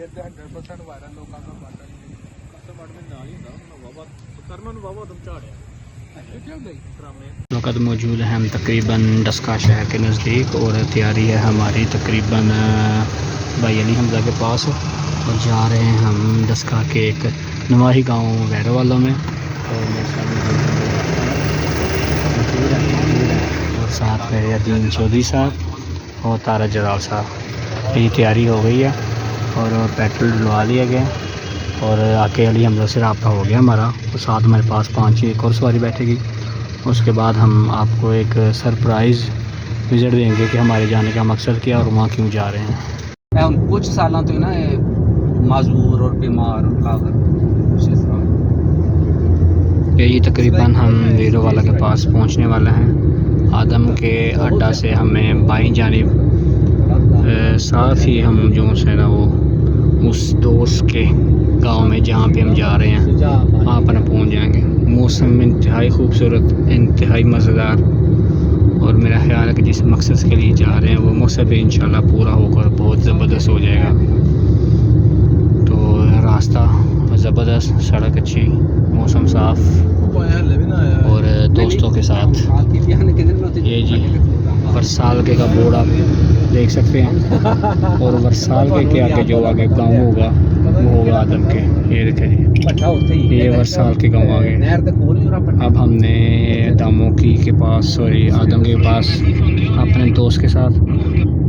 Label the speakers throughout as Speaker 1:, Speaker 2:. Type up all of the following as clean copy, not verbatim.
Speaker 1: ਤੇ 100% ਵਾਇਰਲ ਲੋਕਾਂ ਦਾ ਬਾਟਾ ਨਹੀਂ ਕਸਟਮਰ में ਨਾਲ ਹੀ ਹੁੰਦਾ ਵਾਵਾ ਕਰਨਾ ਨੂੰ ਵਾਵਾ ਦਮ ਝਾੜਿਆ क्यों गई ड्रामे
Speaker 2: वक़्त मौजूद है हम तकरीबन डस्का शहर के नज़दीक और तैयारी है हमारी तकरीबन भाई अली हमज़ा के पास और जा रहे हैं हम डस्का के एक नवाही गांव वैरो वालों में और मेरे साथ और साथ मेरे अदीन चौधरी साहब और तारा जलाल साहब। ये तैयारी हो गई है और पेट्रोल डलवा लिया गया और आके अली हमज़ा से रब्ता हो गया हमारा और साथ हमारे पास 5 एक और सवारी बैठेगी। उसके बाद हम आपको एक सरप्राइज़ विज़िट देंगे कि हमारे जाने का मकसद क्या और वहाँ क्यों जा रहे हैं।
Speaker 3: हम कुछ सालों तो ना माजूर और बीमार
Speaker 2: यही तकरीबन हम वीरोवाला के पास पहुँचने वाले हैं। आदम के अड्डा से हमें बाईं जानिब साथ ही हम जो है ना वो उस दोस्त के गांव में जहाँ पे हम जा रहे हैं वहाँ पर पहुँच जाएंगे। मौसम इंतहाई खूबसूरत, इंतहाई मज़ेदार और मेरा ख्याल है कि जिस मकसद के लिए जा रहे हैं वो मकसद भी इंशाल्लाह पूरा होकर बहुत ज़बरदस्त हो जाएगा। तो रास्ता ज़बरदस्त, सड़क अच्छी, मौसम साफ़ और दोस्तों के साथ। ये जी वर्साल के का बोर्ड आप देख सकते हैं और वर्साल के आगे जो आगे गांव होगा वो होगा आदम के। ये देखें जी, ये वर्साल के गांव आ गए। अब हमने दामोकी के पास सॉरी आदम के पास अपने दोस्त के साथ,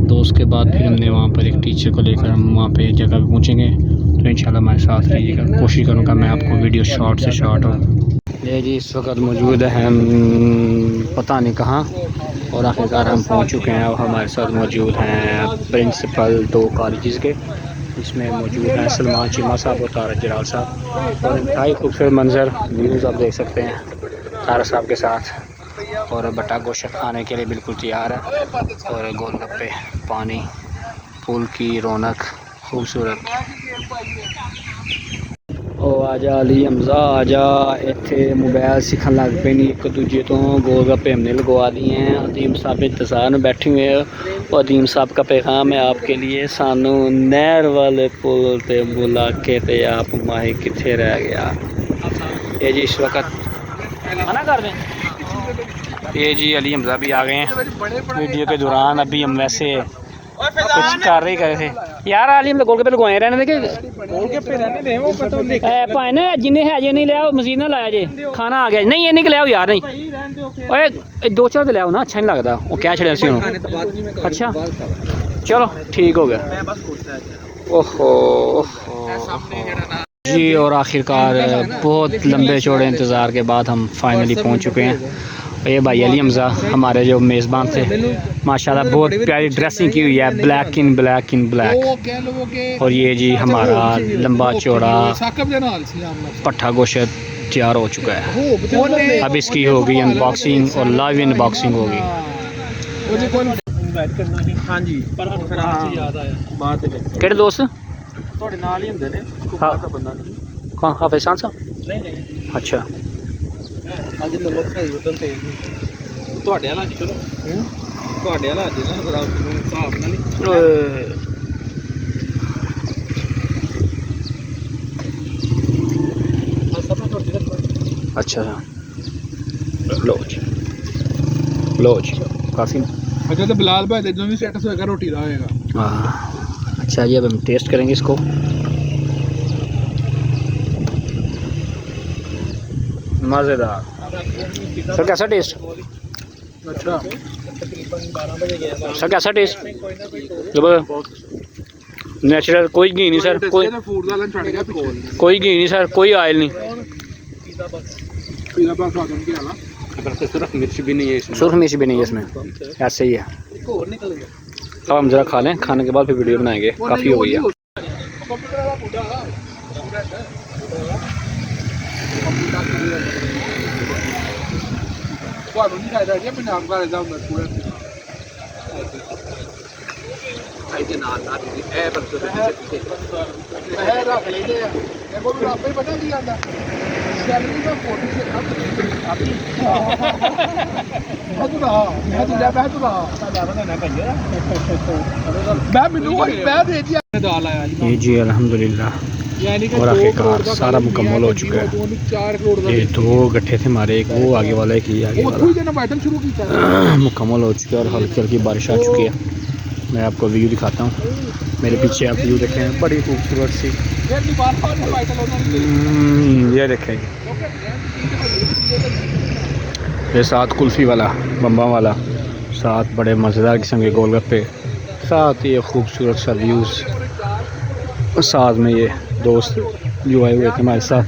Speaker 2: दोस्त के बाद फिर हमने वहाँ पर एक टीचर को लेकर हम वहाँ पे जगह पे पहुँचेंगे। तो इंशाल्लाह हमारे साथ रहिएगा, कोशिश करूँगा मैं आपको वीडियो शॉर्ट से शॉर्ट हो। ये जी इस वक्त मौजूद है हम पता नहीं कहाँ और आखिरकार हम पहुंच चुके हैं। अब हमारे साथ मौजूद हैं प्रिंसिपल 2 कॉलेजेस के, इसमें मौजूद हैं सलमान चीमा साहब और तारा जलाल साहब। और इंतहाई खूबसूरत मंजर व्यूज़ आप देख सकते हैं तारा साहब के साथ। और बटा गोश्त खाने के लिए बिल्कुल तैयार है और गोलगप्पे, पानी, फूल की रौनक खूबसूरत। ओ आजा अली हमज़ा आजा, इतने मोबाइल सीखन लग पे नहीं एक दूजे तो। गोलगप्पे हमने लगवा दिए हैं। अदीम साहब इंतज़ार में बैठे हुए हैं और अदीम साहब का पैगाम है आपके लिए। सानू नहर वाले पुल ते बुला के ते आप माही किथे रह गया। ये जी इस वक्त मना कर दें। ये जी अली हमज़ा भी आ गए हैं वीडियो के दौरान। अभी हम वैसे कुछ कर रहे थे यार। अली हम गोलगप्पे लगवाए रहने दे भाई ना जिन्हें है जे नहीं लिया मजीद ना लाया जे खाना आ गया नहीं ये नहीं लिया यार नहीं ओए 2-4 तो लिया ना अच्छा नहीं लगता वो क्या छड़िया सी। अच्छा चलो ठीक हो गया। ओहो जी और आखिरकार बहुत लंबे चौड़े इंतज़ार के बाद हम फाइनली पहुंच चुके हैं। ये भाई अली हमज़ा हमारे जो मेज़बान थे माशाल्लाह बहुत प्यारी ड्रेसिंग की हुई है, ब्लैक इन ब्लैक। और ये जी हमारा लंबा चौड़ा पट्ठा गोश्त तैयार हो चुका है। अब इसकी होगी अनबॉक्सिंग और लाइव अनबॉक्सिंग होगी। केड़े दोस्त हाँ हाफिज़ खान साहब अच्छा
Speaker 1: ਅੱਜ ਨਮਕ ਸਹੀ ਉਦੋਂ ਤੇ ਤੁਹਾਡੇ ਵਾਲਾ ਚਲੋ ਤੁਹਾਡੇ ਵਾਲਾ ਅੱਜ ਨਾ ਬੜਾ ਹਿਸਾਬ ਨਾਲ
Speaker 2: नहीं। अच्छा लो जी काफ़ी
Speaker 1: अच्छा तो बिलाल भाई दे जो भी सेट होएगा रोटी दा होएगा।
Speaker 2: हाँ अच्छा जी अब हम टेस्ट करेंगे इसको। मज़ेदार सर, कैसा टेस्ट?
Speaker 1: अच्छा
Speaker 2: सर कैसा टेस्ट? नेचुरल, कोई घी नहीं सर, कोई घी नहीं सर, कोई ऑयल नहीं,
Speaker 1: सुरख मिर्च भी नहीं है इसमें,
Speaker 2: सुरख मिर्च भी नहीं है इसमें, ऐसे ही है। अब हम ज़रा खा लें, खाने के बाद फिर वीडियो बनाएंगे। काफ़ी हो गई है।
Speaker 1: रख लेंगे, पता नहीं आता
Speaker 2: ये जी अल्हम्दुलिल्लाह और आखिरकार सारा मुकम्मल हो चुका है। ये 2 गट्ठे थे हमारे, एक वो आगे वाला एक ये आगे वाला मुकम्मल हो चुका है और हल्की हल्की बारिश आ चुकी है। मैं आपको व्यू दिखाता हूँ। मेरे पीछे आप व्यू देखें, बड़ी खूबसूरत सी ये देखें, ये साथ कुल्फ़ी वाला बम्बा वाला, साथ बड़े मज़ेदार किस्म के गोलगप्पे, साथ ये खूबसूरत सा व्यूज़, और साथ में ये दोस्त जो आए हुए थे हमारे साथ।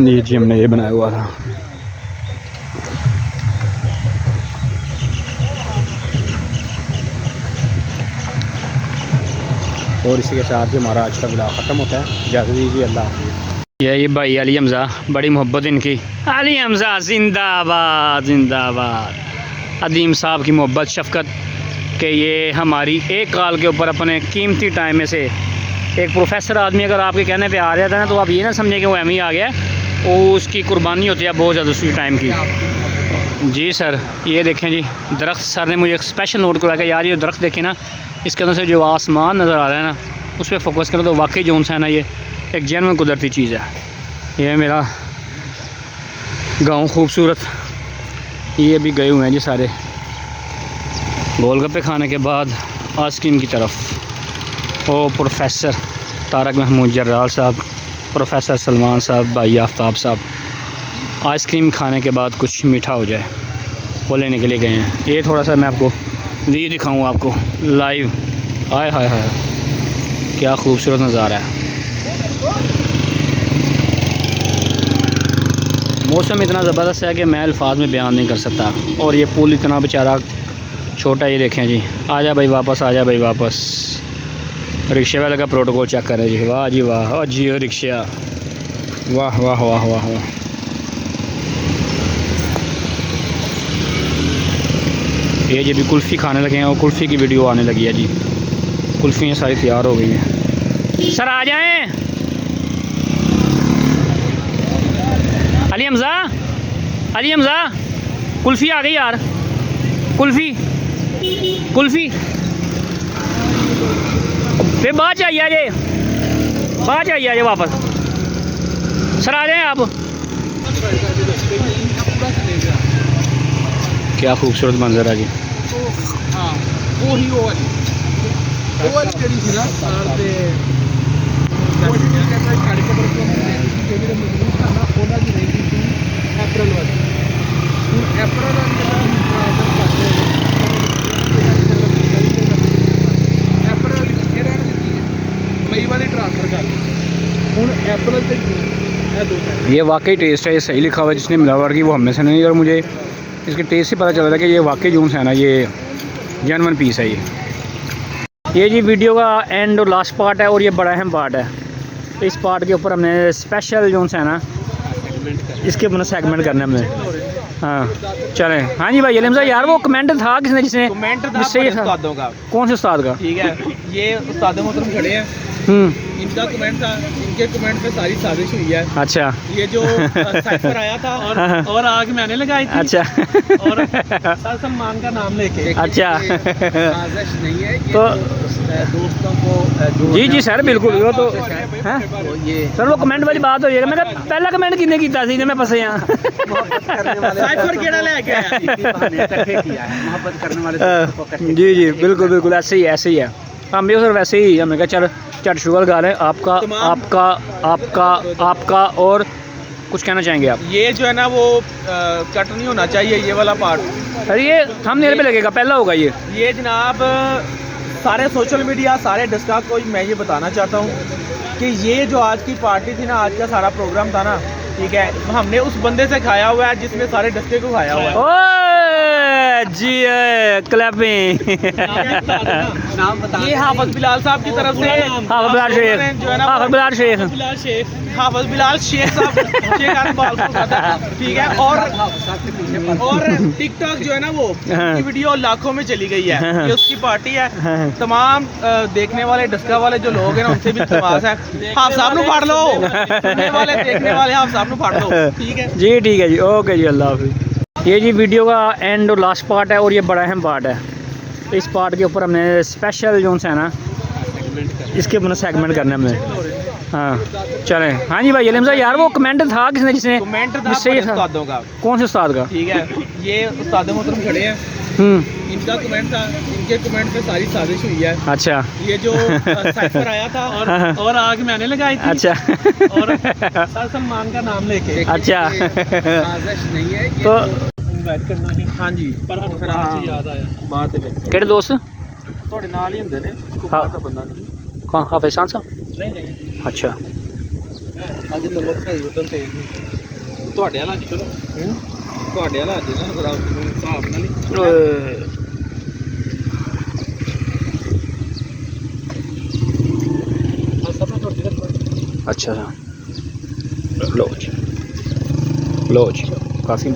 Speaker 2: ये जी हमने ये बनाया हुआ था। और इसी के साथ ही हमारा आज का ब्लॉग ख़त्म होता है। इजाज़त दीजिए, अल्लाह हाफ़िज़। यही भाई अली हमज़ा, बड़ी मोहब्बत इनकी। अली हमज़ा जिंदाबाद जिंदाबाद। अदीम साहब की मोहब्बत शफ़क़त कि ये हमारी एक कॉल के ऊपर अपने कीमती टाइम में से, एक प्रोफेसर आदमी अगर आपके कहने पे आ जाता है ना, तो आप ये ना समझें कि वो एम ही आ गया, वो उसकी कुर्बानी होती है बहुत ज़्यादा उसकी टाइम की। जी सर, ये देखें जी दरख्त, सर ने मुझे एक स्पेशल नोट कराया कि यार ये दरख्त देखें ना, इसके अंदर से जो आसमान नज़र आ रहा है ना, उस पर फोकस करो तो वाकई जो सा है ना, ये एक जेन्युइन कुदरती चीज़ है। ये मेरा गांव खूबसूरत, ये भी गए हुए हैं जी सारे गोलगप्पे खाने के बाद आइसक्रीम की तरफ। ओ प्रोफेसर तारक महमूद जर्राल साहब, प्रोफेसर सलमान साहब, भाई आफ्ताब साहब, आइसक्रीम खाने के बाद कुछ मीठा हो जाए वो लेने के लिए गए हैं। ये थोड़ा सा मैं आपको व्यू दिखाऊँ आपको लाइव। हाय हाय हाय, क्या खूबसूरत नज़ारा है। मौसम इतना ज़बरदस्त है कि मैं अल्फाज में बयान नहीं कर सकता। और ये पुल इतना बेचारा छोटा, ये देखें जी। आजा भाई वापस, आजा भाई वापस। रिक्शे वाले का प्रोटोकॉल चेक करें जी। वाह जी वाह, और जियो रिक्शा, वाह वाह वाह वाह वाह। ये जी भी कुल्फ़ी खाने लगे हैं और कुल्फ़ी की वीडियो आने लगी है जी। कुल्फ़ियाँ सारी तैयार हो गई हैं। सर आ जाएं। अली हमज़ा, अली हमज़ा, कुल्फ़ी आ गई यार, कुल्फ़ी कुल्फ़ी। फिर बाद चाहिए जे, बाद चाहिए जे वापस। सर आ जाएं आप। क्या खूबसूरत मंजर है जी।
Speaker 1: हाँ वो ही वो वाली तेरी थी ना अप्रैल वाली मई वाली ट्रांसफर कर हूँ अप्रैल से।
Speaker 2: ये वाकई टेस्ट है, ये सही लिखा हुआ है, जिसने मिलावट की वो हमें से नहीं। और मुझे इसके टेस्ट से पता चल रहा है कि ये वाकई जून है ना, ये जेन्युइन पीस है। ये जी वीडियो का एंड और लास्ट पार्ट है और ये बड़ा अहम पार्ट है। तो इस पार्ट के ऊपर हमने स्पेशल जो है ना, इसके ऊपर सेगमेंट करना है हमने। हाँ चलें। हाँ जी भाई अली हमज़ा, यार वो कमेंट था किसने, जिसने जिससे ये
Speaker 3: उस्तादों का,
Speaker 2: कौन से उस्ताद का?
Speaker 3: ठीक है, ये उस्ताद मोहतरम खड़े हैं, इनका कमेंट था, इनके कमेंट पे सारी साजिश हुई है।
Speaker 2: अच्छा,
Speaker 3: ये जो साइफर आया था और आग मैंने लगाई थी।
Speaker 2: अच्छा
Speaker 3: और सलमान का नाम लेके।
Speaker 2: अच्छा
Speaker 3: साजिश नहीं है ये,
Speaker 2: तो
Speaker 3: दोस्तों को
Speaker 2: जी जी सर बिल्कुल। वो तो हैं
Speaker 3: ये
Speaker 2: सर, वो कमेंट वाली बात हो जाएगा। मेरा पहला कमेंट किसने किया था, मैं फंसे यहाँ।
Speaker 3: साइफर केड़ा लेके आया, इकट्ठे किया है मोहब्बत करने वाले दोस्तों को इकट्ठे।
Speaker 2: जी जी बिल्कुल बिल्कुल, ऐसे ही ऐसे ही है। हम भी सर वैसे ही, हमें कहा चल चट शुगर गा रहे हैं। आपका आपका आपका आपका और कुछ कहना चाहेंगे आप?
Speaker 3: ये जो है ना वो कट नहीं होना चाहिए ये वाला पार्ट।
Speaker 2: अरे ये थंबनेल पे लगेगा, पहला होगा ये
Speaker 3: जनाब सारे सोशल मीडिया सारे डिस्का को मैं ये बताना चाहता हूँ कि ये जो आज की पार्टी थी ना, आज का सारा प्रोग्राम था ना, ठीक है, हमने उस बंदे से खाया हुआ है जिसने सारे डस्के को खाया हुआ है।
Speaker 2: जी क्लैपिंग।
Speaker 3: नाम बता। ये हाफिज बिलाल साहब की तरफ से
Speaker 2: हाफिज बिलाल शेख,
Speaker 3: जो है ना
Speaker 2: हाफिज बिलाल शेख,
Speaker 3: हाफिज बिलाल शेख साहब शेख आजमबाल को खाता है, ठीक है। और टिकटॉक जो है ना वो की वीडियो लाखों में चली गई है, ये उसकी पार्टी है। तमाम देखने वाले डस्का वाले जो लोग हैं ना उनसे भी इल्तिमास है, आप साहब नु फाड़ लो, सुनने वाले देखने वाले आप साहब नु फाड़ लो, ठीक है
Speaker 2: जी ठीक है जी, ओके जी, अल्लाह हाफिज़। ये जी वीडियो का एंड और लास्ट पार्ट है और ये बड़ा अहम पार्ट है। इस पार्ट के ऊपर हमने स्पेशल जो है ना इसके ऊपर सेगमेंट करना है हमने। हाँ चलें। हाँ जी भाई अलीम साहब, यार वो कमेंट था किसने जिसने
Speaker 3: कमेंट था
Speaker 2: जिससे ये
Speaker 3: उस्तादों का।
Speaker 2: कौन से उस्ताद का?
Speaker 3: ठीक है, ये उस्ताद मोहतरम खड़े हैं, इनका कमेंट था, इनके कमेंट पे सारी साजिश हुई है।
Speaker 2: अच्छा,
Speaker 3: ये जो साइफर आया था और आग मैंने लगाई थी।
Speaker 2: अच्छा
Speaker 3: और सर सलमान का नाम लेके।
Speaker 2: अच्छा
Speaker 3: साजिश नहीं है ये,
Speaker 2: तो
Speaker 3: इनवाइट करना है। हाँ जी, पर हम फिर आज याद आया बात है
Speaker 2: केड़े दोस्त
Speaker 3: थोड़े नाल ही हुंदे ने, को
Speaker 2: हाँ।
Speaker 3: पता बंदा नहीं।
Speaker 2: कौन? हाफिज़ खान साहब?
Speaker 3: नहीं
Speaker 2: अच्छा
Speaker 3: ਅੱਜ ਨੰਬਰ ਸਹੀ ਉਤਨ ਤੇ ਤੁਹਾਡੇ ਵਾਲਾ ਚਲੋ ਤੁਹਾਡੇ ਵਾਲਾ ਅੱਜ ਨਾ ਜ਼ਰਾ ਹਿਸਾਬ ਨਾਲ ਹੀ
Speaker 2: अच्छा लो जी काफ़ी।